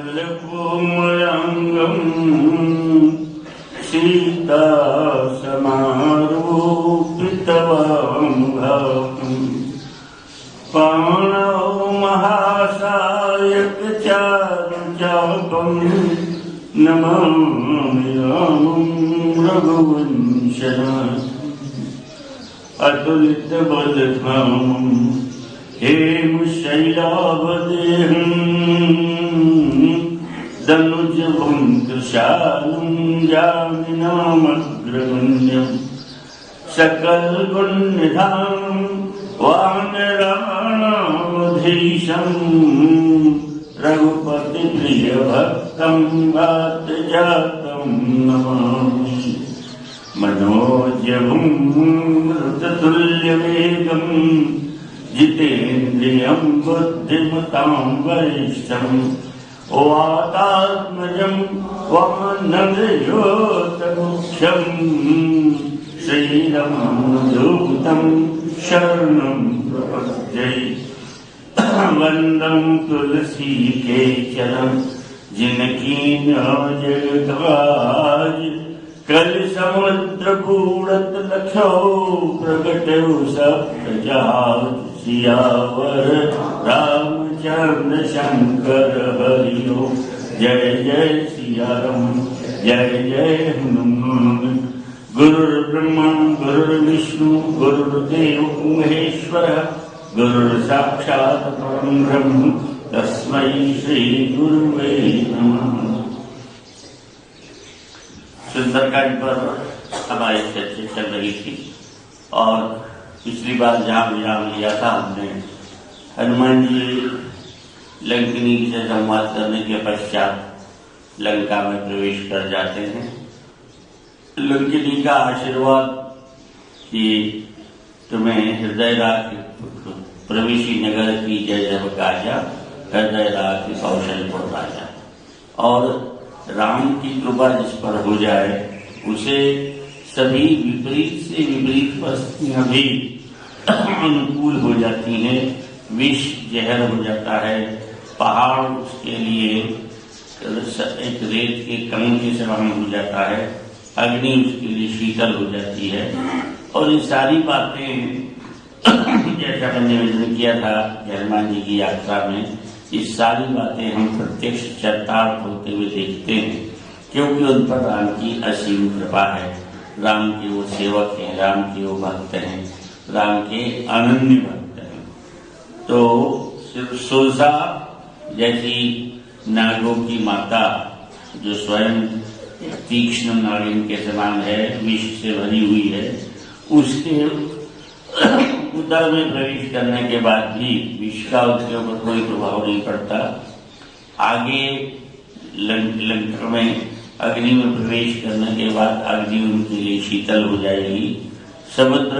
कोमलांगं सीता समारूपितवां पाणौ महासायक चारुचापं नमामि रामं रघुवंशनाथं अतुलित बलधामं हेमशैलावदेहं दनुजभुङ्कशालं जामिनामग्रगण्यं सकलगुणनिधानं वानराणामधीशं रघुपतिप्रियभक्तं वातजातं नमामि मनोजवं मृततुल्यवेगं जितेन्द्रियं बुद्धिमतां वरिष्ठं वातात्मजं वानरयोतमुख्यं श्रीरामदूतं शरणं प्रपद्ये वन्दं तुलसीकेशरं जिनकीर्णजगद्राज कल समुद्र कूड़त लखो प्रगटौ सप्तजहाज सियावर रामचंद्र शंकर हरिओ जय जय सिया राम जय जय हनुमान। गुरुर्ब्रह्मा गुरुर्विष्णु गुरुर्देव महेश्वर गुरुर् साक्षात् परं ब्रह्म तस्मै श्री गुरुवे नमः। सुंदरकांड पर हमारी चर्चा चल रही थी और पिछली बार जहाँ विराम लिया था हमने हनुमान जी लंकिनी से संवाद करने के पश्चात लंका में प्रवेश कर जाते हैं। लंकिनी का आशीर्वाद कि तुम्हें हृदय राग प्रवेशी नगर की जय जब काजा हृदय राग कौशलपुर राजा और राम की कृपा जिस पर हो जाए उसे सभी विपरीत से विपरीत परिस्थितियां भी अनुकूल हो जाती हैं। विष जहर हो जाता है, पहाड़ उसके लिए एक रेत के कण के समान हो जाता है, अग्नि उसके लिए शीतल हो जाती है। और ये सारी बातें जैसा मैंने विजन किया था हनुमान जी की यात्रा में, ये सारी बातें हम प्रत्यक्ष चरितार्थ होते हुए देखते हैं क्योंकि उन पर राम की असीम कृपा है। राम के वो सेवक हैं, राम के वो भक्त हैं, राम के अनन्य भक्त हैं। तो सिर्फ सुरसा जैसी नागों की माता जो स्वयं तीक्ष्ण नागिन के समान है, विष से भरी हुई है, उसके उदर में प्रवेश करने के बाद भी विष का उसके ऊपर कोई प्रभाव नहीं पड़ता। आगे लंका में अग्नि में प्रवेश करने के बाद अग्नि उनके लिए शीतल हो जाएगी। समुद्र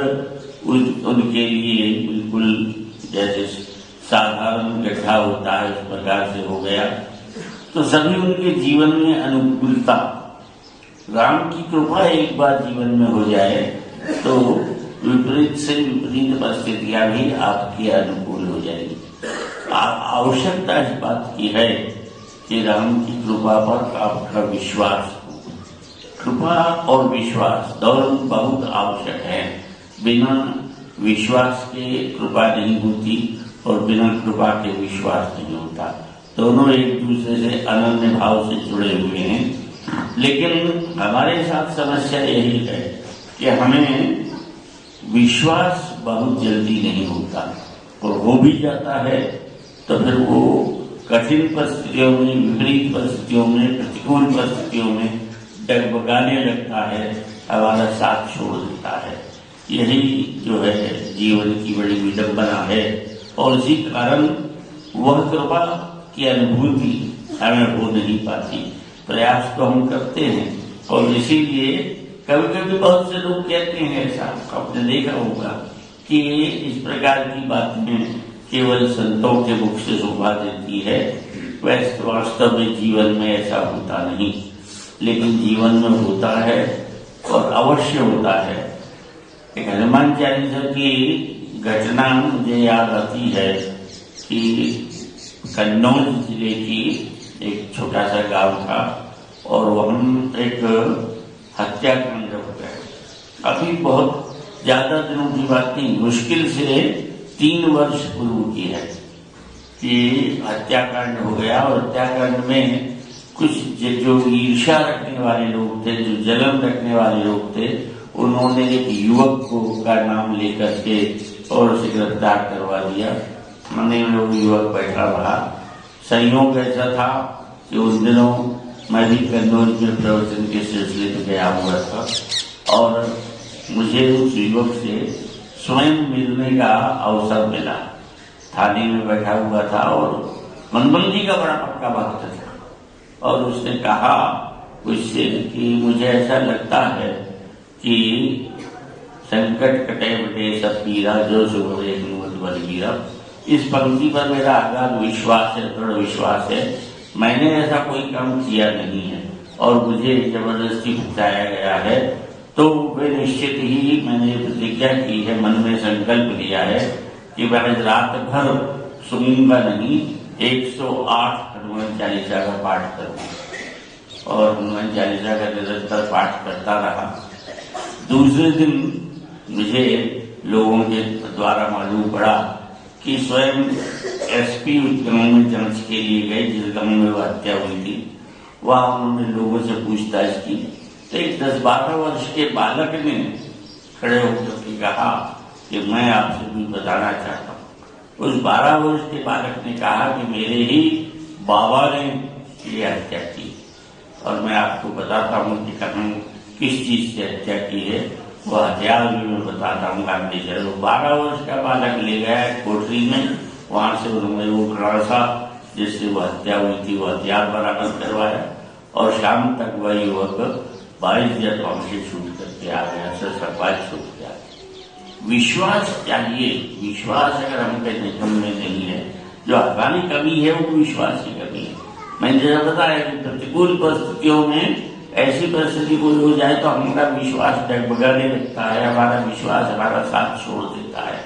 उनके लिए बिल्कुल जैसे साधारण गड्ढा होता है उस प्रकार से हो गया। तो सभी उनके जीवन में अनुकूलता, राम की कृपा एक बार जीवन में हो जाए तो विपरीत से विपरीत परिस्थितियां भी आपके अनुकूल हो जाएगी। आवश्यकता इस बात की है कि राम की कृपा पर आपका विश्वास हो। कृपा और विश्वास दोनों बहुत आवश्यक है। बिना विश्वास के कृपा नहीं होती और बिना कृपा के विश्वास नहीं होता। दोनों एक दूसरे से अनन्य भाव से जुड़े हुए हैं। लेकिन हमारे साथ समस्या यही है कि हमें विश्वास बहुत जल्दी नहीं होता और हो भी जाता है तो फिर वो कठिन परिस्थितियों में, विपरीत परिस्थितियों में, प्रतिकूल परिस्थितियों में डगमगाने लगता है, हमारा साथ छोड़ देता है। यही जो है जीवन की बड़ी विडंबना है और इसी कारण वह कृपा की अनुभूति हमें हो नहीं पाती। प्रयास तो हम करते हैं और इसीलिए कभी कभी बहुत से लोग कहते हैं, ऐसा आपने देखा होगा कि इस प्रकार की बातें केवल संतों के मुख से शोभा देती है, वैसे वास्तव में जीवन में ऐसा होता नहीं, लेकिन जीवन में होता है और अवश्य होता है। एक हनुमान चालीसा की घटना मुझे याद आती है कि कन्नौज जिले की एक छोटा सा गांव था और वहाँ एक हत्याकांड हो गया। अभी बहुत ज्यादा दिनों की बात नहीं, मुश्किल से 3 वर्ष पूर्व की है कि हत्याकांड हो गया। और हत्याकांड में कुछ जो ईर्ष्या रखने वाले लोग थे, जो जलन रखने वाले लोग थे, उन्होंने एक युवक को का नाम लेकर के और उसे गिरफ्तार करवा दिया। मैंने वो युवक बैठा रहा। संयोग ऐसा था कि उन दिनों मैं भी कन्नौज में प्रवचन के सिलसिले में गया हुआ था और मुझे उस युवक से स्वयं मिलने का अवसर मिला। थाने में बैठा हुआ था और मनबंदी का बड़ा पक्का वक्त था और उसने कहा मुझसे कि मुझे ऐसा लगता है कि संकट कटे बटे सब पीरा, जो सुबह बलबीरा। इस पंक्ति पर मेरा अगाध विश्वास है, दृढ़ विश्वास है। मैंने ऐसा कोई काम किया नहीं है और मुझे जबरदस्ती बताया गया है, तो वे निश्चित ही मैंने प्रतिज्ञा की है, मन में संकल्प लिया है कि मैं रात भर सुनूंगा नहीं, 108 हनुमान चालीसा का पाठ करूंगा। और हनुमान चालीसा का निरंतर पाठ करता रहा। दूसरे दिन मुझे लोगों के द्वारा मालूम पड़ा कि स्वयं एसपी गांव में जांच के लिए गए, जिस गांव में वो हत्या हुई थी। वहां उन्होंने लोगों से पूछताछ की तो एक 10-12 वर्ष के बालक ने खड़े होकर के कहा कि मैं आपसे कुछ बताना चाहता हूँ। उस 12 वर्ष के बालक ने कहा कि मेरे ही बाबा ने ये हत्या की और मैं आपको बताता हूँ कि कहाँ किस चीज से हत्या की है, वह हथियार भी मैं बताता हूँ। आपके चलो 12 वर्ष का बालक ले गया कोठरी में, वहां से उन्होंने वो खड़ासा जिससे वो हत्या हुई थी वो हथियार बरामद करवाया और शाम तक वह युवक 22 जगहों से छूट करके आ गया, सरपाच छूट गया। विश्वास चाहिए। विश्वास अगर हम कहते हम में नहीं है, जो अफगानी कमी है वो विश्वास की कमी है। मैंने जैसा बताया कि प्रतिकूल परिस्थितियों में ऐसी परिस्थिति कोई हो जाए तो हमारा विश्वास डगमगाने लगता है, हमारा विश्वास हमारा साथ छोड़ देता है।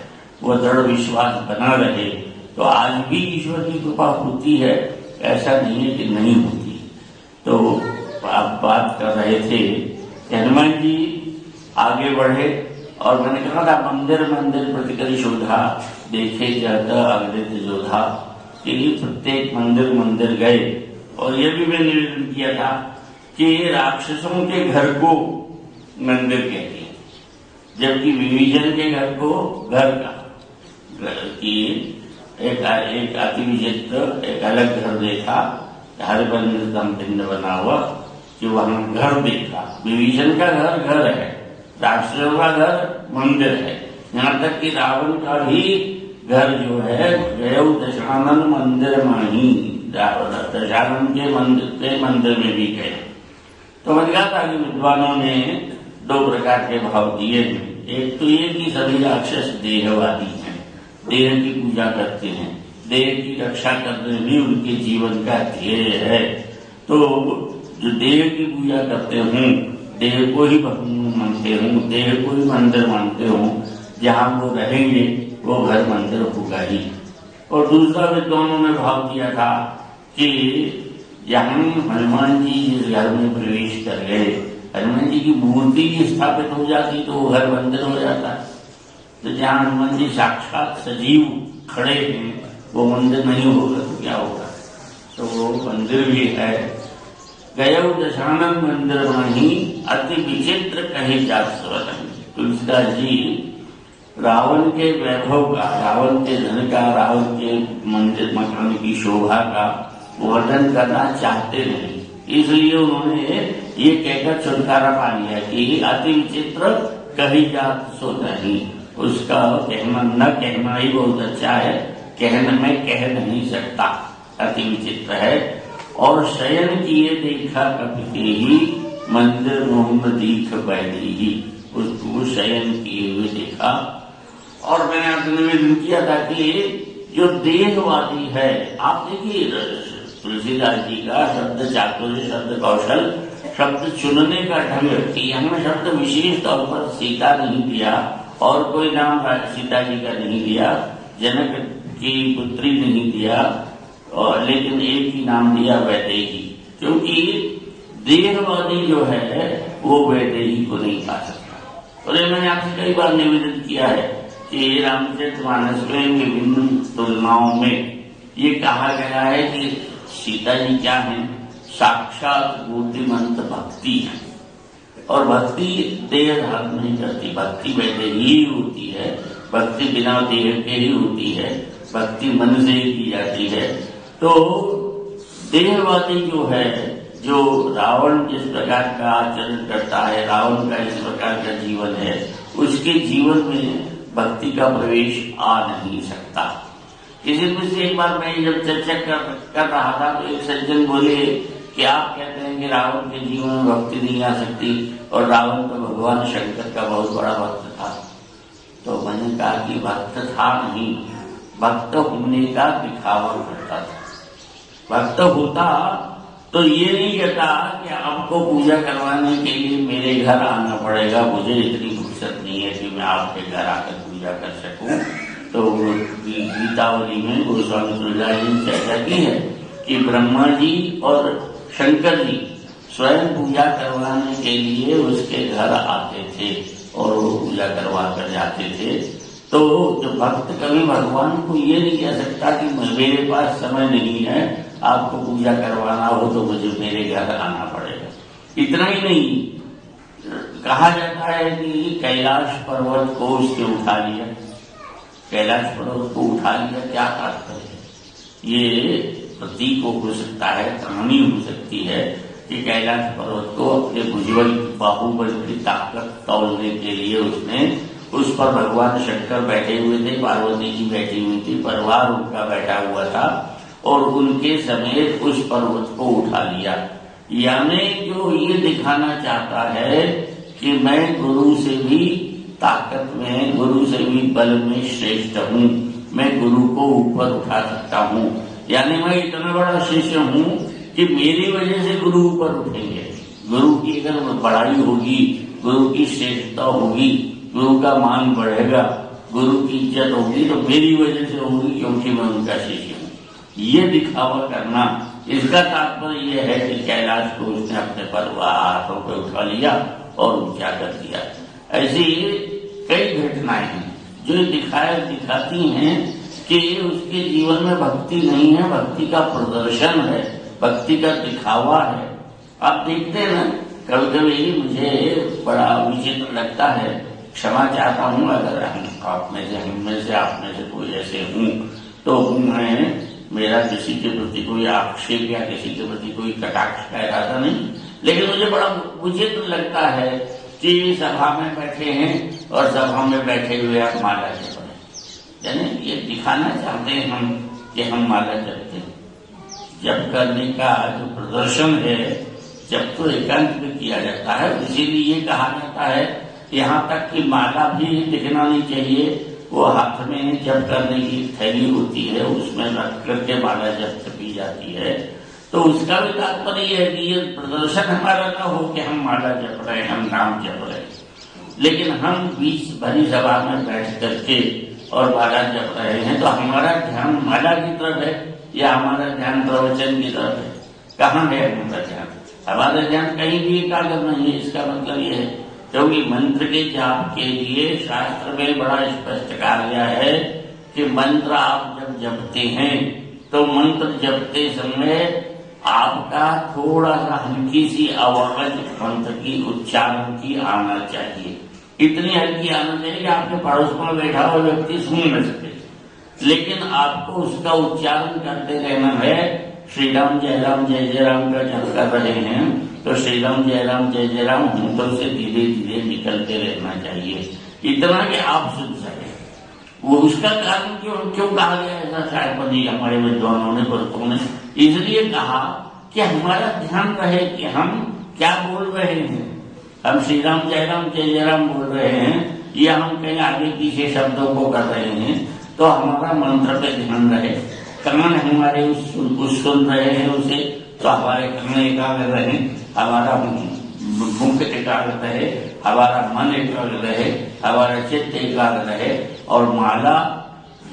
वो दृढ़ विश्वास बना रहे तो आज भी ईश्वर की कृपा होती है, ऐसा नहीं है कि नहीं होती। तो आप बात कर रहे थे हनुमान जी आगे बढ़े और मैंने कहा था मंदिर मंदिर प्रतिकर शोधा, देखे जाता अग्नित जोधा। कि प्रत्येक मंदिर मंदिर गए और ये भी मैंने निवेदन किया था कि राक्षसों के घर को मंदिर कहते हैं, जबकि विभीषण के घर को घर का कि एक अति विचित्र एक अलग घर देखा, हर बंद पिंड बना हुआ कि वहां घर देखा। विभीषण का घर घर है, राक्षसों का घर मंदिर है। यहाँ तक कि रावण का भी घर जो है गयो दशानन मंदिर माही, दशानन के मंदिर में भी गए। तो मैंने कहा था कि विद्वानों ने 2 प्रकार के भाव दिए हैं। एक तो ये कि सभी राक्षस देहवादी हैं, देह की पूजा करते हैं, देह की रक्षा करने भी उनके जीवन का ध्येय है। तो जो देह की पूजा करते हों, देह को ही मानते हों, देह को ही मंदिर मानते हों, जहाँ वो रहेंगे वो घर मंदिर होगा ही। और दूसरा विद्वानों ने भाव दिया था कि यहाँ हनुमान जी जिस घर में प्रवेश कर गए, हनुमान जी की मूर्ति भी स्थापित हो जाती तो वो घर मंदिर हो जाता। तो जहाँ हनुमान जी साक्षात सजीव खड़े हैं वो मंदिर नहीं होगा तो क्या होगा? तो वो मंदिर भी है। गयो दशानन मंदिर माही, अति विचित्र कहे जात स्वतन। तुलसीदास जी रावण के वैभव का, रावण के धन का, रावण के मंदिर मकान की शोभा का वर्णन करना चाहते नहीं, इसलिए उन्होंने ये कहकर छुटकारा पा लिया कि अति विचित्र कही जात सो नहीं। उसका कहना न कहना ही बहुत अच्छा है, कहने में कह नहीं सकता, अति विचित्र है। और शयन किए देखा कपि ही, मंदिर मोहम्मद दीख बैठी ही। उसको शयन किए हुए देखा। और मैंने आपसे निवेदन किया था कि जो देहवादी है, आप देखिए तुलसीदास जी का शब्द चातुर्य, शब्द कौशल, शब्द चुनने का ढंग कि यहाँ शब्द विशेष तौर पर सीता नहीं दिया और कोई नाम सीता जी का नहीं दिया, जनक की पुत्री नहीं दिया और लेकिन एक ही नाम दिया वैदेही, क्योंकि देहवादी जो है वो वैदेही को नहीं पा सकता। और ये मैंने आपसे कई बार निवेदन किया है कि रामचरितमानस में विभिन्न तुलनाओं में ये कहा गया है कि सीता जी क्या है, साक्षात बुद्धिमंत भक्ति है, और भक्ति देह धारण नहीं करती, भक्ति वैदेही होती है, भक्ति बिना देह के ही होती है, भक्ति मन से ही की जाती है। तो देहवादी जो है, जो रावण जिस प्रकार का आचरण करता है, रावण का इस प्रकार का जीवन है, उसके जीवन में भक्ति का प्रवेश आ नहीं सकता। किसी में से एक बार मैं जब चर्चा कर रहा था तो एक सज्जन बोले कि आप कहते हैं कि रावण के जीवन में भक्ति नहीं आ सकती, और रावण तो भगवान शंकर का बहुत बड़ा भक्त था। तो मैंने कहा कि भक्त था नहीं, भक्त होने का दिखावा करता था। भक्त होता तो ये नहीं कहता कि आपको पूजा करवाने के लिए मेरे घर आना पड़ेगा, मुझे इतनी फुर्सत नहीं है कि मैं आपके घर आकर पूजा कर सकूं। तो गीतावली में गोस्वामी तुलसीदास जी ने चर्चा की है कि ब्रह्मा जी और शंकर जी स्वयं पूजा करवाने के लिए उसके घर आते थे और वो पूजा करवा कर जाते थे। तो जो भक्त कभी भगवान को ये नहीं कह सकता कि मेरे पास समय नहीं है, आपको पूजा करवाना हो तो मुझे मेरे घर आना पड़ेगा। इतना ही नहीं, कहा जाता है कि कैलाश पर्वत को उसने उठा लिया। कैलाश पर्वत को उठा लिया क्या तात्पर्य है? ये प्रतीक हो सकता है, कहानी हो सकती है कि कैलाश पर्वत को अपने भुजबल बाहुबल की ताकत तौलने के लिए उसने, उस पर भगवान शंकर बैठे हुए थे, पार्वती जी बैठी हुई थी, परिवार उनका बैठा हुआ था, और उनके समेत उस पर्वत को उठा लिया। यानी जो ये दिखाना चाहता है कि मैं गुरु से भी ताकत में, गुरु से भी बल में श्रेष्ठ हूँ, मैं गुरु को ऊपर उठा सकता हूँ, यानी मैं इतना बड़ा शिष्य हूँ कि मेरी वजह से गुरु ऊपर उठेंगे। गुरु की अगर बड़ाई होगी, गुरु की श्रेष्ठता होगी, गुरु का मान बढ़ेगा, गुरु की इज्जत होगी तो मेरी वजह से होगी, क्योंकि मैं उनका शिष्य हूँ। ये दिखावा करना, इसका तात्पर्य यह है कि कैलाश को उसने अपने हाथों पे उठा लिया और ऊंचा कर दिया। ऐसी कई घटनाएं हैं जो दिखाती हैं कि उसके जीवन में भक्ति नहीं है, भक्ति का प्रदर्शन है, भक्ति का दिखावा है। आप देखते हैं ना, कभी कभी मुझे बड़ा विचित्र लगता है, क्षमा चाहता हूँ अगर आप में से कोई ऐसे हूँ तो मैं, मेरा किसी के प्रति कोई आक्षेप या किसी के प्रति कोई कटाक्ष का इरादा नहीं, लेकिन मुझे बड़ा विचित्र लगता है कि सभा में बैठे हैं और सभा में बैठे हुए आप माला जप रहे हैं। यानी ये दिखाना चाहते हैं हम कि हम माला जपते हैं। जप करने का जो प्रदर्शन है, जब तो एकांत में किया जाता है, इसीलिए ये कहा जाता है, यहाँ तक कि माला भी दिखना नहीं चाहिए। वो हाथ में जप करने की थैली होती है, उसमें रख करके माला जप की जाती है। तो उसका भी तात्पर्य है कि ये प्रदर्शन हमारा ना हो कि हम माला जप रहे हैं, हम नाम जप रहे हैं, लेकिन हम बीच भरी सभा में बैठ करके और माला जप रहे हैं तो हमारा ध्यान माला की तरफ है या हमारा ध्यान प्रवचन की तरफ है? कहाँ है हमारा ध्यान? हमारा ध्यान कहीं भी एकाग्र नहीं है। इसका मतलब ये है, क्योंकि मंत्र के जाप के लिए शास्त्र में बड़ा स्पष्ट कहा गया है कि मंत्र आप जब जपते हैं तो मंत्र जपते समय आपका थोड़ा सा हल्की सी आवाज मंत्र की उच्चारण की आना चाहिए। इतनी हल्की आना चाहिए कि आपके पड़ोस में बैठा हुआ व्यक्ति सुन न सके, लेकिन आपको उसका उच्चारण करते रहना है। श्री राम जय राम का जप कर रहे हैं तो श्री राम जय राम होठों से धीरे धीरे निकलते रहना चाहिए, इतना कि आप सुन सके। वो उसका कारण क्यों कहा गया ऐसा? शायद पति हमारे विद्वानों ने, पुरखों ने इसलिए कहा कि हमारा ध्यान रहे कि हम क्या बोल रहे हैं। हम श्री राम जय राम बोल रहे हैं या हम कहीं आगे पीछे शब्दों को कर रहे हैं, तो हमारा मंत्र पे ध्यान रहे। कान हमारे उस सुन रहे हैं उसे, तो हमारे कान एकाग्र रहे, हमारा मुख एकाग्र रहे, हमारा मन एकाग्र रहे, हमारा चित्त एकाग्र रहे, और माला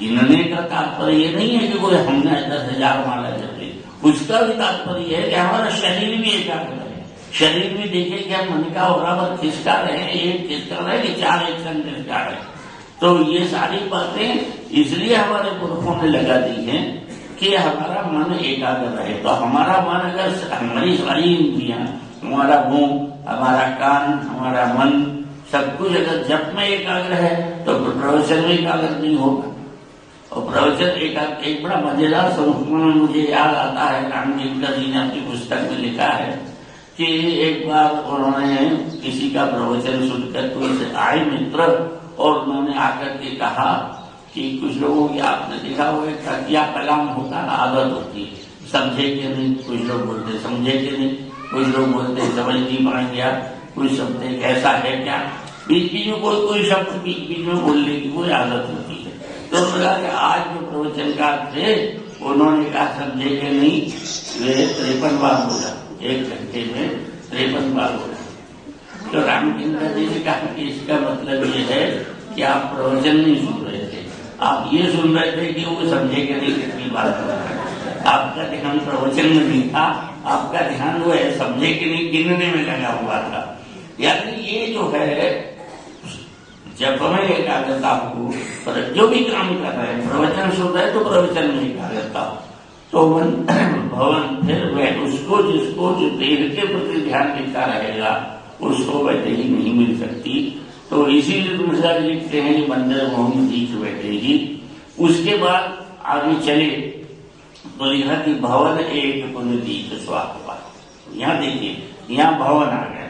गिनने का तात्पर्य ये नहीं है कि कोई हमने 10,000 माला जपी, उसका भी तात्पर्य है कि हमारा शरीर भी एकाग्र है। शरीर भी देखे कि हम मन का बराबर खिसका रहे हैं, एक खिसका रहे कि 4 एक संग खिसका रहे। तो ये सारी बातें इसलिए हमारे पुरखों ने लगा दी हैं कि हमारा मन एकाग्र रहे। तो हमारा मन अगर हमारी सारी इंद्रियां, हमारा मुंह, हमारा कान, हमारा मन, सब कुछ अगर जप में एकाग्र है तो प्रवचन में एकाग्र नहीं होगा। और प्रवचन एक बड़ा मजेदार संस्मरण मुझे याद आता है, रामजीकर जी ने अपनी पुस्तक में लिखा है कि एक बार उन्होंने किसी का प्रवचन सुनकर कोई से आए मित्र, और उन्होंने आकर के कहा कि कुछ लोगों की आपने देखा होगा क्या कलाम होता है, आदत होती है, समझे कि नहीं, कुछ लोग बोलते समझे कि नहीं, कुछ लोग बोलते समझ नहीं पाएंगे आप, कुछ शब्द ऐसा है क्या, बीच बीच में कोई शब्द बीच बीच में बोलने की कोई आदत होती है। तो लगा कि आज जो प्रवचनकार थे उन्होंने कहा समझे कि नहीं, वे 53 बार बोला, 1 घंटे में 53 बार बोला। तो रामचंद्र जी ने कहा कि इसका मतलब ये है कि आप प्रवचन नहीं सुन रहे थे, आप ये सुन रहे थे कि वो समझे कि नहीं कितनी बात कर रहा है। आपका ध्यान प्रवचन में नहीं था, आपका ध्यान वो है समझे कि नहीं गिनने में लगा हुआ था। यानी ये जो है जब हमें एकाग्रता हो, पर जो भी काम कर रहे हैं, प्रवचन सुन रहे तो प्रवचन में एकाग्रता हो, तो मन भवन फिर वह उसको जिसको जो देह के प्रति ध्यान देता रहेगा उसको वैसे ही नहीं मिल सकती। तो इसीलिए तुलसीदास लिखते हैं कि मंदिर मोहन दीख बैठेगी। उसके बाद आगे चले तो लिखा कि भवन एक पुण्य दीख सुहावा। यहाँ देखिए, यहाँ भवन आ गया,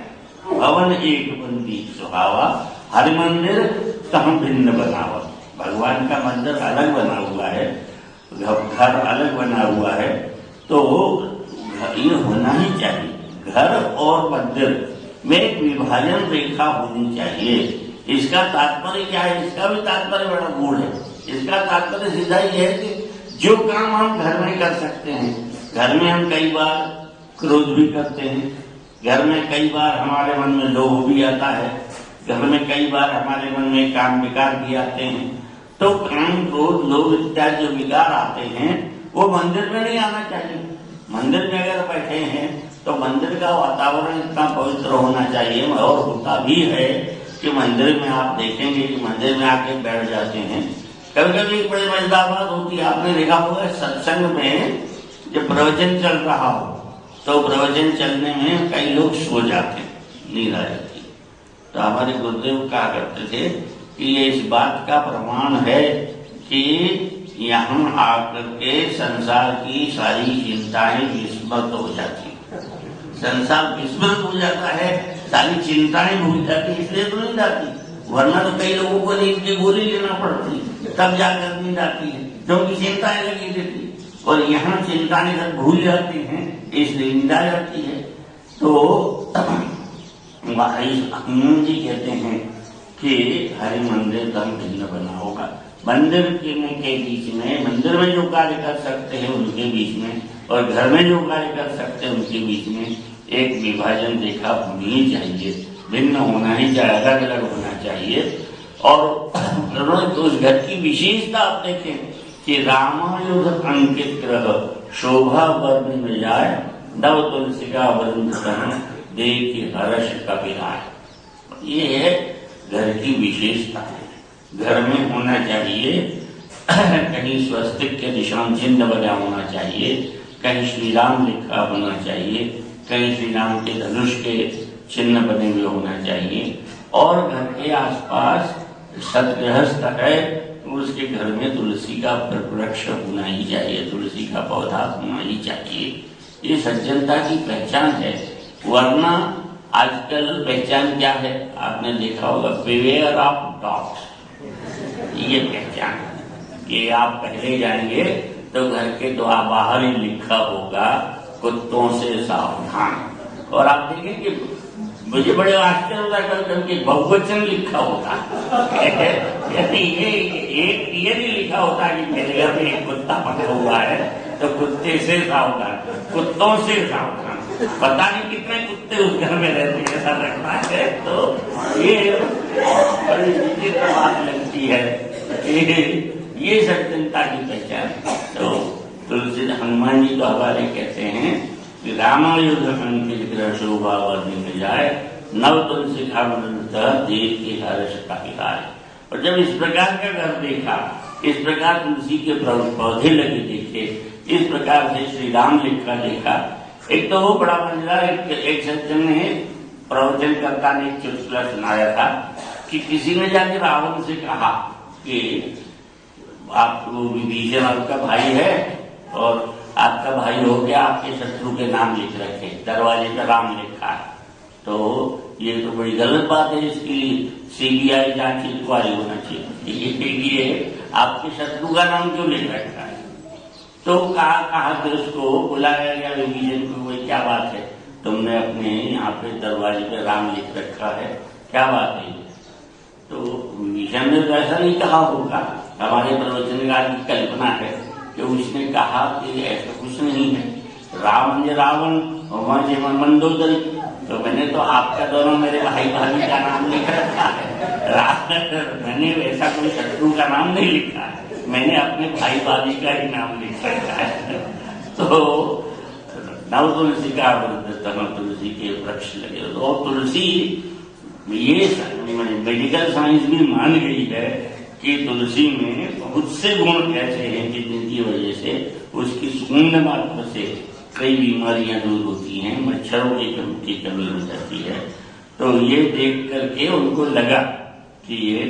भवन एक पुण्य दीख सुहावा, हर मंदिर तहम भिन्न बनावा। भगवान का मंदिर अलग बना हुआ है, घर अलग बना हुआ है, तो ये होना ही चाहिए। घर और मंदिर में एक विभाजन रेखा होनी चाहिए। इसका तात्पर्य क्या है? इसका भी तात्पर्य बड़ा गूढ़ है। इसका तात्पर्य सीधा ये है कि जो काम हम घर में कर सकते हैं, घर में हम कई बार क्रोध भी करते हैं, घर में कई बार हमारे मन में लोभ भी आता है, घर में कई बार हमारे मन में काम विकार भी आते हैं। तो काम क्रोध लोभ इत्यादि जो विकार आते हैं वो मंदिर में नहीं आना चाहिए। मंदिर में अगर बैठे हैं तो मंदिर का वातावरण इतना पवित्र होना चाहिए, और होता भी है कि मंदिर में आप देखेंगे कि मंदिर में आके बैठ जाते हैं। कभी कभी एक बड़ी मजेदार बात होती है, आपने देखा होगा सत्संग में जब प्रवचन चल रहा हो तो प्रवचन चलने में कई लोग सो जाते हैं, नींद आ जाती है। तो हमारे गुरुदेव कहा करते थे कि ये इस बात का प्रमाण है कि यहाँ आकर के संसार की सारी चिंताएं विस्मृत हो जाती है। संसार विस्मृत हो जाता है, सारी चिंताएं भूल जाती, इसलिए तो नींद आती, वरना तो कई लोगों को नींद की गोली लेना पड़ती, तब जाकर नींद आती है, क्योंकि चिंताएं लगी रहती। और यहाँ चिंताएं सब भूल जाती हैं, इसलिए नींद आ जाती है। तो हनुमान जी कहते हैं कि हरि मंदिर का भिन्न बना होगा। मंदिर के बीच में, मंदिर में जो कार्य कर सकते हैं उनके बीच में, और घर में जो कार्य कर सकते हैं उनके बीच में एक विभाजन रेखा होनी ही चाहिए, भिन्न होना ही चाहिए, अलग अलग होना चाहिए। और उस घर की विशेषता आप देखें कि रामायुध अंकित ग्रह शोभा वर्ण में जाए, नव तुलसिका वृंद देख हर्ष कपिलाय। ये है घर की विशेषता है। घर में होना चाहिए कहीं स्वस्तिक के निशान चिन्ह बना होना चाहिए, कहीं श्री राम लिखा होना चाहिए, कहीं श्री राम के धनुष के चिन्ह बने हुए होना चाहिए। और घर के आसपास सतगृहस्थ है तो उसके घर में तुलसी का वृक्ष होना ही चाहिए, तुलसी का पौधा होना ही चाहिए। ये सज्जनता की पहचान है। वरना आजकल पहचान क्या है? आपने देखा होगा, बिवेयर ऑफ डॉग्स, ये पहचान है कि आप पहले जाएंगे तो घर के द्वार बाहर ही लिखा होगा कुत्तों से सावधान। और आप देखेंगे, मुझे बड़े आश्चर्य होता है कभी बहुवचन लिखा होता है। ये नहीं लिखा होता कि मेरे घर में एक कुत्ता पकड़ा हुआ है तो कुत्ते से सावधान, कुत्तों से सावधान। पता नहीं कितने कुत्ते उस घर में रहते हैं, ऐसा लगता है। तो ये बड़ी विचित्र बात लगती है ये सज्जनता की पहचान। तो तुलसी हनुमान जी तो हमारे कहते हैं कि रामायुध अंकित ग्रह शोभा वर्णि में जाए, नव तुलसी का देव के हर्ष का विहार। और जब इस प्रकार का घर देखा, इस प्रकार तुलसी के पौधे लगे देखे, इस प्रकार से श्री राम लिखा देखा। एक तो वो बड़ा मजेदार, एक सज्जन ने प्रवचनकर्ता ने एक चुटकुला सुनाया था कि किसी ने जाके रावण से कहा कि आपको विभीषण आपका भाई है और आपका भाई हो गया, आपके शत्रु के नाम लिख रखे, दरवाजे पर राम लिखा है, तो ये तो बड़ी गलत बात है, इसके लिए सीबीआई जांच इंक्वायरी होना चाहिए, ये आपके शत्रु का नाम क्यों लिख रखा है। तो कहा कि उसको बुलाया गया विभीषण को, भाई क्या बात है, तुमने अपने यहाँ पे दरवाजे पे राम लिख रखा है, क्या बात है। तो विभीषण ने तो ऐसा नहीं कहा होगा, हमारे प्रवचनकार की कल्पना है कि उसने कहा कि ऐसा कुछ नहीं है, रावण रावण और मंदोदरी, तो मैंने तो आपका दोनों मेरे भाई भाभी का नाम लिख रखा है, मैंने वैसा कोई शत्रु का नाम नहीं लिखा है, मैंने अपने भाई भाभी का ही नाम लिख रखा है। तो नव तुलसी का तुलसी के वृक्ष लगे, और तुलसी ये मेडिकल साइंस भी मान गई है कि तुलसी में बहुत से गुण ऐसे हैं जिनकी वजह से उसकी सुगंध मात्र से कई बीमारियां दूर होती हैं, मच्छरों की कमी हो जाती है। तो ये देख करके उनको लगा कि ये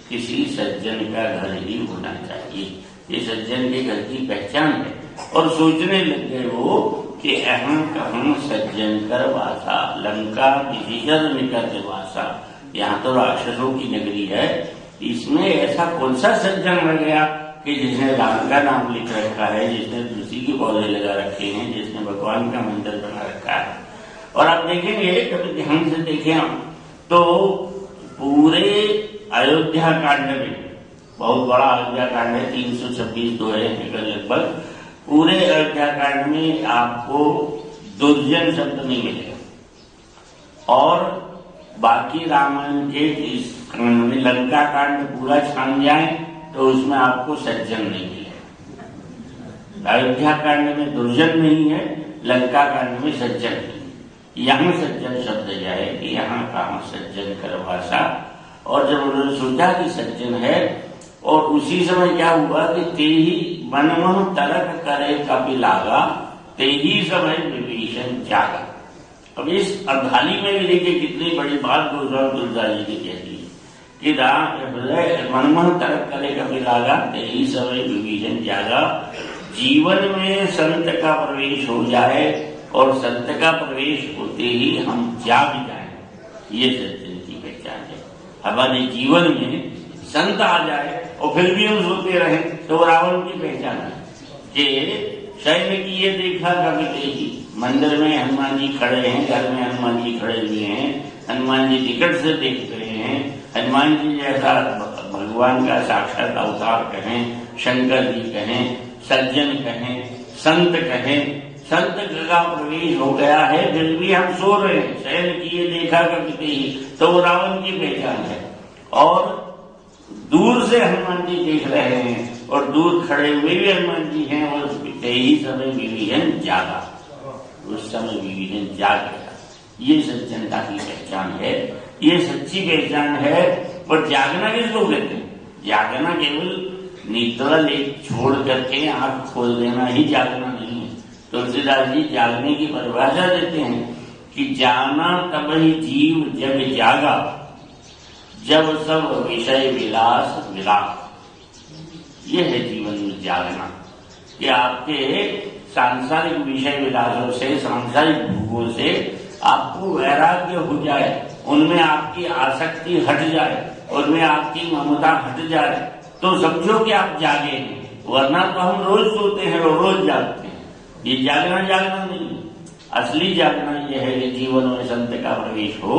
किसी सज्जन का घर ही होना चाहिए, ये सज्जन के घर की पहचान है। और सोचने लग गए वो कि अहम कहम सज्जन कर वासा, लंका विशेषर निकट वासा, यहाँ तो राक्षसों की नगरी है, इसमें ऐसा कौन सा सज्जन रह गया कि जिसने राम का नाम लिख रखा है, जिसने तुलसी के पौधे लगा रखे हैं, जिसने भगवान का मंदिर बना रखा है। और आप देखेंगे, कभी ध्यान से देखें हम, तो पूरे अयोध्या कांड में, बहुत बड़ा अयोध्या कांड है, 326 दोहे लगभग, पूरे अयोध्या कांड में आपको दुर्जन शब्द नहीं मिलेगा। और बाकी रामायण के इस कांड में, लंका कांड पूरा छान जाए तो उसमें आपको सज्जन नहीं मिलेगा। अयोध्या कांड में दुर्जन नहीं है, लंका कांड में सज्जन नहीं। यहाँ सज्जन शब्द जाए कि यहाँ कहाँ सज्जन करवासा। और जब उन्होंने सोचा कि सज्जन है, और उसी समय क्या हुआ कि तेही मनमोह तरक करे कपिलागा, तेही समय विभीषण जागा। अब इस अर्धाली में भी देखिए कितनी बड़ी बात गोस्वामी तुलसीदास जी की कहती है कि मनमोह तरक करे कपिलागा, तेही समय विभीषण जागा। जीवन में संत का प्रवेश हो जाए और संत का प्रवेश होते ही हम जाग जाए, ये सज्जन की पहचान है। हमारे जीवन में संत आ जाए और फिर भी हम सोते रहे तो रावण की पहचान है कि शैल की ये देखा कभी तेजी, मंदिर में हनुमान जी खड़े हैं, घर में हनुमान जी खड़े हुए हैं, हनुमान जी टिकट से देख रहे हैं, हनुमान जी जैसा भगवान का साक्षात अवतार कहें, शंकर जी कहें, सज्जन कहें, संत कहें, संत का प्रवेश हो गया है, फिर भी हम सो रहे हैं, शैल की ये देखा कभी तेजी, तो वो रावण की पहचान है। और दूर से हनुमान जी देख रहे हैं और दूर खड़े हुए भी हनुमान जी हैं, और ही समय विभीषण जागा, उस समय विभीषण जाग गया। ये सज्जनता की पहचान है, ये सच्ची पहचान है। और जागना किसको कहते हैं? जागना केवल निद्रा ले छोड़ करके आंख खोल देना ही जागना नहीं है। तुलसीदास जी जागने की परिभाषा देते हैं कि जाना तब ही जीव जब जागा, जब सब विषय विलास विलास। ये है जीवन में जागना, कि आपके सांसारिक विषय विलासों से, सांसारिक भोगों से आपको वैराग्य हो जाए, उनमें आपकी आसक्ति हट जाए, उनमें आपकी ममता हट जाए, तो समझो कि आप जागे हैं। वरना तो हम रोज सोते हैं और रोज जागते हैं। ये जागना नहीं, असली जागना यह है कि जीवन में संत का प्रवेश हो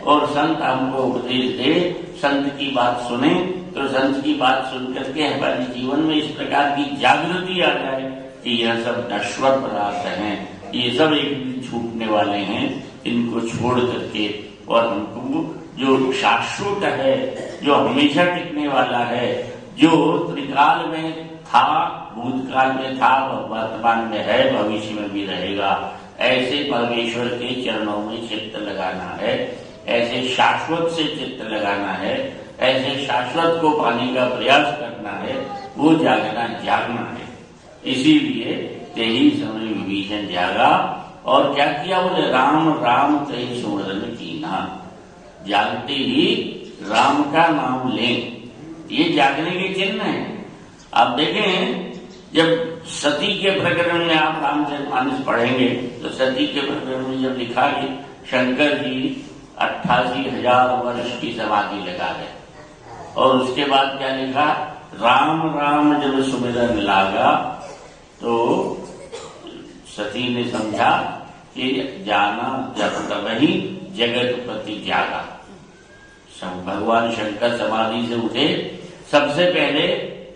और संत हमको उपदेश दे, संत की बात सुने, तो संत की बात सुन करके हमारे जीवन में इस प्रकार की जागृति आ जाए कि यह सब नश्वर पदार्थ हैं, ये सब एक दिन छूटने वाले हैं, इनको छोड़ करके और हमको जो शाश्वत है, जो हमेशा टिकने वाला है, जो त्रिकाल में था, भूतकाल में था, वर्तमान में है, भविष्य में भी रहेगा, ऐसे परमेश्वर के चरणों में चित्त लगाना है, ऐसे शाश्वत से चित्त लगाना है, ऐसे शाश्वत को पाने का प्रयास करना है, वो जागना है। इसीलिए तेही समय विभीषण जागा और क्या किया, बोले राम राम तेही सुमरन कीना। जागते ही राम का नाम लें, ये जागने के चिन्ह है। आप देखें, जब सती के प्रकरण में आप रामचरितमानस पढ़ेंगे तो सती के प्रकरण में जब लिखा कि शंकर जी 88,000 वर्ष की समाधि लगा गए, और उसके बाद क्या लिखा, राम राम जब सुमिरन लागा, तो सती ने समझा कि जाना जब तभी जगत पति जागा। भगवान शंकर समाधि से उठे, सबसे पहले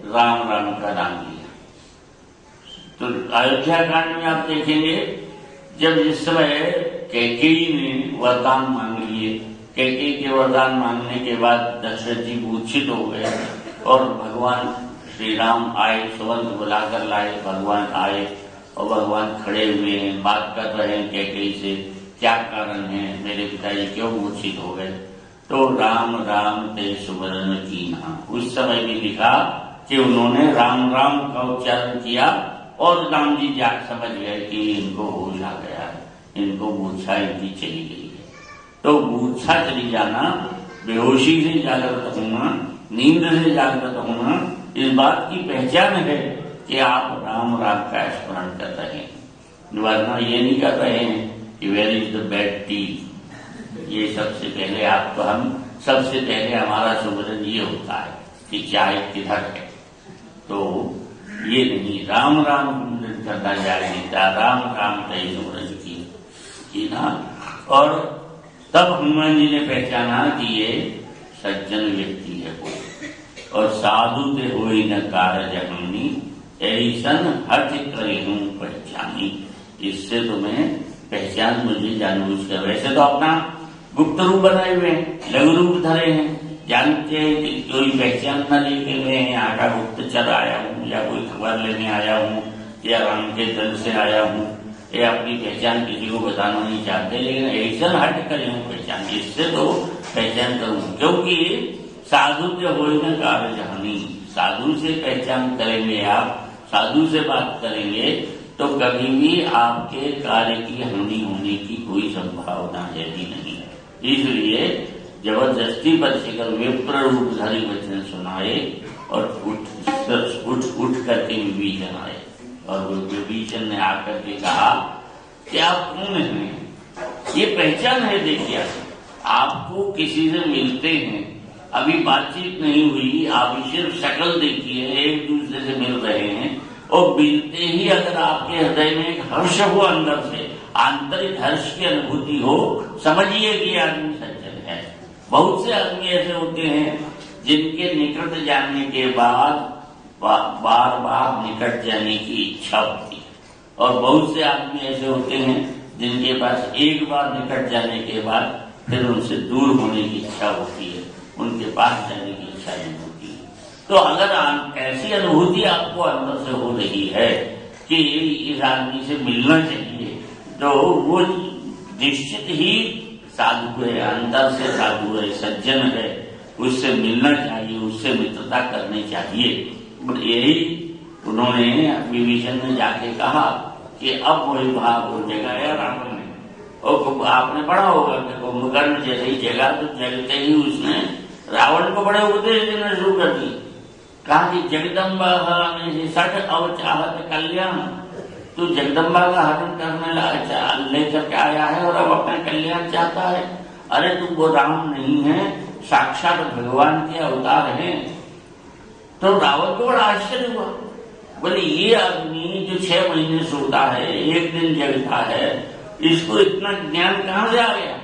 राम राम का नाम लिया। तो अयोध्या कांड में आप देखेंगे, जब जिस समय कैकेयी ने वरदान मांग लिए, कैकेयी के वरदान मांगने के बाद दशरथ जी मूर्छित हो गए और भगवान श्री राम आए, सुवंत बुलाकर लाए, भगवान आए और भगवान खड़े हुए हैं, बात कर रहे हैं कैकेयी से, क्या कारण है, मेरे पिताजी क्यों मूर्छित हो गए। तो राम राम ते सुमरन कीना, उस समय भी लिखा कि उन्होंने राम राम का उच्चारण किया और राम जी समझ गए कि इनको होश आ गया है, इनको मूर्छा इनकी चली गई है। तो मूर्छा चली जाना, बेहोशी से जागृत होना, नींद से जागृत होना, इस बात की पहचान है कि आप राम राम का स्मरण कर रहे हैं, वरना ये नहीं कर रहे हैं कि where is the bed tea. ये सबसे पहले सबसे पहले हमारा सुमरन ये होता है कि चाय किधर है। तो ये नहीं, राम राम करना जाएगा, राम राम का सुमरन की ना। और तब हनुमान जी ने पहचाना कि ये सज्जन व्यक्ति है कोई, और साधु ते होई न कारज हमनी, ऐसन हठ करे हूं पहचानी। इससे तुम्हें पहचान मुझे जानबूझकर, वैसे तो अपना गुप्त रूप बनाए हुए हैं, लघु रूप धरे हैं, जानते हैं कि कोई पहचान न लेके मैं यहाँ का गुप्तचर आया हूँ, या कोई खबर लेने आया हूँ, या राम के दल से आया हूँ, या अपनी पहचान किसी को बताना नहीं चाहते, लेकिन ऐसा हट करे हूँ पहचान, इससे तो पहचान करूँ। क्योंकि साधु जो हो न कार्य जहानी, साधु से पहचान करेंगे आप, साधु से बात करेंगे तो कभी भी आपके कार्य की हानि होने की कोई संभावना है ही नहीं। इसलिए जबरदस्ती पर शिकर विप्र रूपधारी वचन सुनाए और उठ करके विभीषण आए, और विभीषण ने आकर के कहा कि आप कौन हैं, ये पहचान है। देखिए, आपको किसी से मिलते हैं, अभी बातचीत नहीं हुई, आप सिर्फ शक्ल देखिए, एक दूसरे से मिल रहे हैं, और मिलते ही अगर आपके हृदय में एक हर्ष हो, अंदर से आंतरिक हर्ष की अनुभूति हो, समझिए कि आदमी सज्जन है। बहुत से आदमी ऐसे होते हैं जिनके निकट जाने के बाद बार बार निकट जाने की इच्छा होती है, और बहुत से आदमी ऐसे होते हैं जिनके पास एक बार निकट जाने के बाद फिर उनसे दूर होने की इच्छा होती है, उनके पास जाने की इच्छा नहीं होती है। तो अगर ऐसी अनुभूति आपको अंदर से हो रही है कि इस आदमी से मिलना चाहिए, तो वो निश्चित ही साधु है, अंदर से साधु है, सज्जन है, उससे मिलना चाहिए, उससे मित्रता करनी चाहिए। यही उन्होंने विभीषण ने जाके कहा कि अब वही भाव हो जगाया रावण ने, और आपने पढ़ा होगा कि कुंभकर्ण जैसे ही जगा तो जगते ही उसने रावण को बड़े उपदेश देना शुरू कर दिए। कहा कि जगदम्बा हरण सठ अवचाहत कल्याण, तू जगदम्बा का हरण करने लेकर के आया है और अब अपना कल्याण चाहता है। अरे तू वो राम नहीं है, साक्षात भगवान के अवतार हैं। तो रावण को बड़ा आश्चर्य हुआ, बोले ये आदमी जो 6 महीने सोता है, एक दिन जगता है, इसको इतना ज्ञान कहां से आ गया।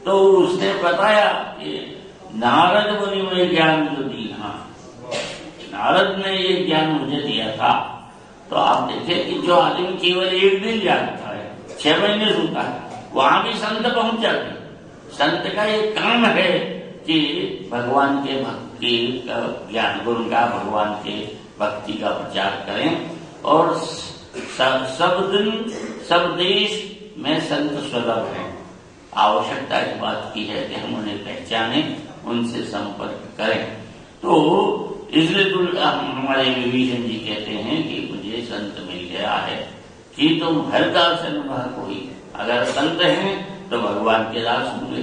तो उसने बताया कि नारद मुनि में ज्ञान जो दिया, नारद ने ये ज्ञान मुझे दिया था। तो आप देखें कि जो आदमी केवल एक दिन जागता है, 6 महीने सोता है, वहां भी संत पहुंच जाते। संत का ये काम है कि भगवान के भक्त की ज्ञान गुण का, भगवान के भक्ति का प्रचार करें और सब दिन सब देश में संत सुलभ हैं। आवश्यकता इस बात की है कि हम उन्हें पहचाने, उनसे संपर्क करें। तो इसलिए तो हमारे विभीषण जी कहते हैं कि मुझे संत मिल गया है कि तुम हर काल से अनुभव कोई, अगर संत हैं तो भगवान के दास होंगे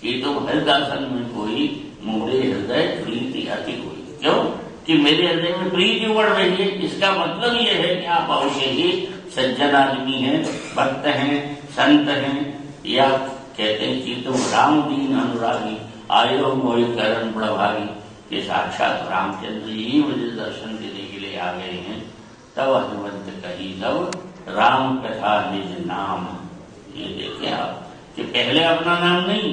कि तुम हर काल में कोई मोरे हृदय प्रीति अति कोई। क्यों कि मेरे हृदय में प्रीति उमड़ रही है, इसका मतलब यह है कि आप अवश्य ही सज्जन आदमी हैं, भक्त हैं, संत हैं। या कहते हैं कि तुम राम दीन अनुरागी आयो मोहि करण प्रभागी, कि साक्षात रामचंद्र जी मुझे दर्शन देने के लिए आ गए हैं। तब हनुमंत कही तब राम कथा निज नाम। ये देखिए आप कि पहले अपना नाम नहीं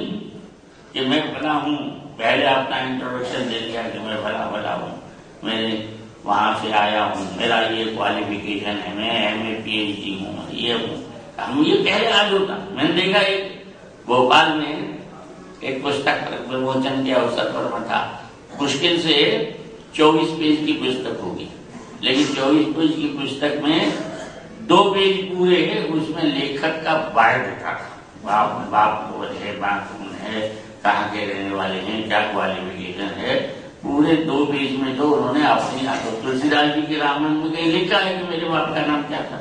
कि मैं भला हूं, पहले अपना इंट्रोडक्शन दे दिया कि मैं भला भला हूं, मैंने वहां से आया हूं, मेरा ये क्वालिफिकेशन है, मैं MA PhD हूँ, ये हूँ। हम ये पहले आज होता। मैंने देखा एक भोपाल में एक पुस्तक विमोचन के अवसर पर मैं था, मुश्किल से 24 पेज की पुस्तक होगी, लेकिन 24 पेज की पुस्तक में 2 पेज पूरे उसमें लेखक का बायो था। बाप है, बाप है, कहाँ के रहने वाले हैं, क्या क्वालिफिकेशन है, पूरे 2 पेज में तो उन्होंने अपनी तुलसीदास जी के रामायण में कहीं लिखा है कि मेरे बाप का नाम क्या था,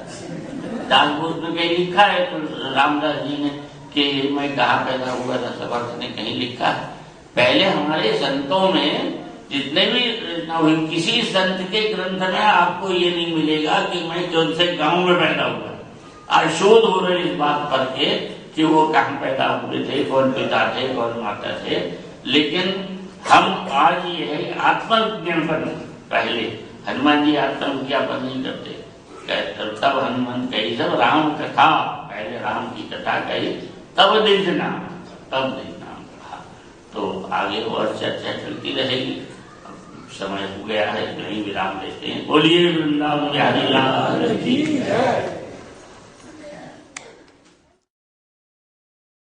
दासबोध में कहीं लिखा है, तो रामदास जी ने कि मैं कहाँ पैदा हुआ था, समर्थ ने कहीं लिखा। पहले हमारे संतों में जितने भी किसी संत के ग्रंथ में आपको ये नहीं मिलेगा कि मैं कौन से गांव में पैदा हुआ। आज शोध हो रहे इस बात पर के कि वो कहाँ पैदा हुए थे, कौन पिता थे, कौन माता थे। लेकिन हम आज ये है आत्मज्ञापन, पहले हनुमान जी आत्मज्ञापन नहीं करते, तब हनुमान कही सब राम कथा, पहले राम की कथा कही तब निज नाम, तब निज नाम कहा। तो आगे और चर्चा चलती रहेगी। समय हो गया है, नहीं विराम लेते हैं। बोलिए वृंदावन बिहारी लाल की जय।